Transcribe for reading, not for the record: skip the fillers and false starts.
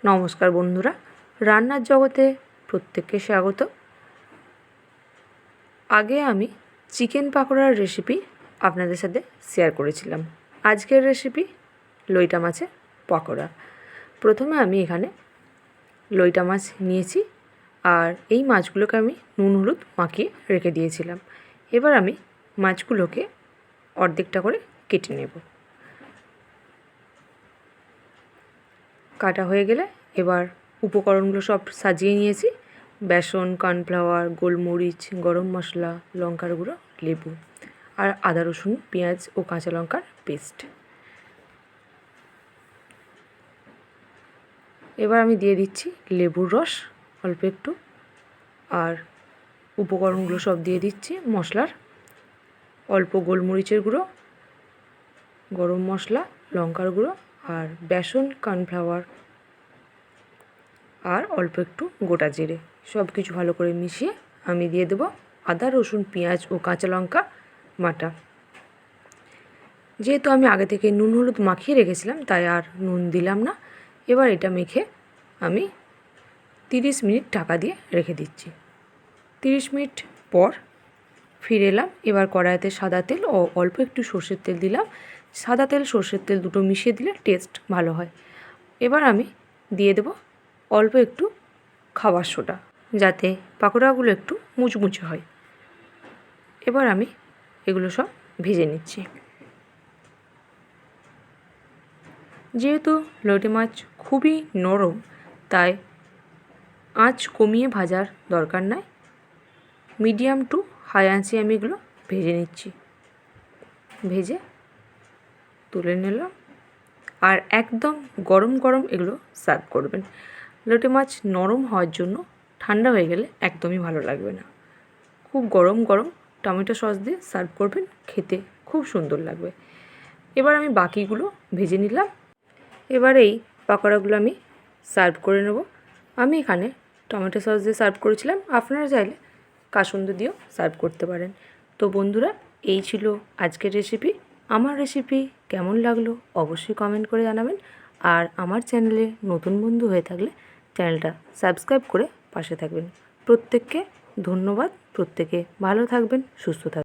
নমস্কার বন্ধুরা, রান্নার জগতে প্রত্যেককে স্বাগত। আগে আমি চিকেন পাকোড়ার রেসিপি আপনাদের সাথে শেয়ার করেছিলাম। আজকের রেসিপি লইটা মাছের পাকোড়া। প্রথমে আমি এখানে লইটা মাছ নিয়েছি, আর এই মাছগুলোকে আমি নুন হলুদ মাখিয়ে রেখে দিয়েছিলাম। এবার আমি মাছগুলোকে অর্ধেকটা করে কেটে নেব। কাটা হয়ে গেলে এবার উপকরণগুলো সব সাজিয়ে নিয়েছি। বেসন, কর্নফ্লাওয়ার, গোলমরিচ, গরম মশলা, লঙ্কার গুঁড়ো, লেবু আর আদা রসুন পেঁয়াজ ও কাঁচা লঙ্কার পেস্ট। এবার আমি দিয়ে দিচ্ছি লেবুর রস অল্প একটু, আর উপকরণগুলো সব দিয়ে দিচ্ছি মশলার। অল্প গোলমরিচের গুঁড়ো, গরম মশলা, লঙ্কার গুঁড়ো আর বেসন, কর্নফ্লাওয়ার আর অল্প একটু গোটা জিরে। সব কিছু ভালো করে মিশিয়ে আমি দিয়ে দেবো আদা রসুন পেঁয়াজ ও কাঁচা লঙ্কা বাটা। যেহেতু আমি আগে থেকে নুন হলুদ মাখিয়ে রেখেছিলাম, তাই আর নুন দিলাম না। এবার এটা মেখে আমি 30 মিনিট ঢাকা দিয়ে রেখে দিচ্ছি। 30 মিনিট পর ফিরে এলাম। এবার কড়াইতে সাদা তেল ও অল্প একটু সর্ষের তেল দিলাম। সাদা তেল সর্ষের তেল দুটো মিশিয়ে দিলে টেস্ট ভালো হয়। এবার আমি দিয়ে দেবো অল্প একটু খাবার সোডা, যাতে পাকোড়াগুলো একটু মুচমুচে হয়। এবার আমি এগুলো সব ভেজে নিচ্ছি। যেহেতু লইটে মাছ খুবই নরম, তাই আঁচ কমিয়ে ভাজার দরকার নাই। মিডিয়াম টু হাই আঁচে আমি এগুলো ভেজে নিচ্ছি। ভেজে তুলে নিলাম। আর একদম গরম গরম এগুলো সার্ভ করবেন। লইটে মাছ নরম হওয়ার জন্য ঠান্ডা হয়ে গেলে একদমই ভালো লাগবে না। খুব গরম গরম টমেটো সস দিয়ে সার্ভ করবেন, খেতে খুব সুন্দর লাগবে। এবার আমি বাকিগুলো ভেজে নিলাম। এবার এই পাকোড়াগুলো আমি সার্ভ করে নেব। আমি এখানে টমেটো সস দিয়ে সার্ভ করেছিলাম, আপনারা চাইলে কাসুন্দি দিয়েও সার্ভ করতে পারেন। তো বন্ধুরা, এই ছিল আজকের রেসিপি। আমার রেসিপি কেমন লাগলো অবশ্যই কমেন্ট করে জানাবেন। আর আমার চ্যানেলে নতুন বন্ধু হয়ে থাকলে চ্যানেলটা সাবস্ক্রাইব করে পাশে থাকবেন। প্রত্যেককে ধন্যবাদ। প্রত্যেকে ভালো থাকবেন, সুস্থ থাকবেন।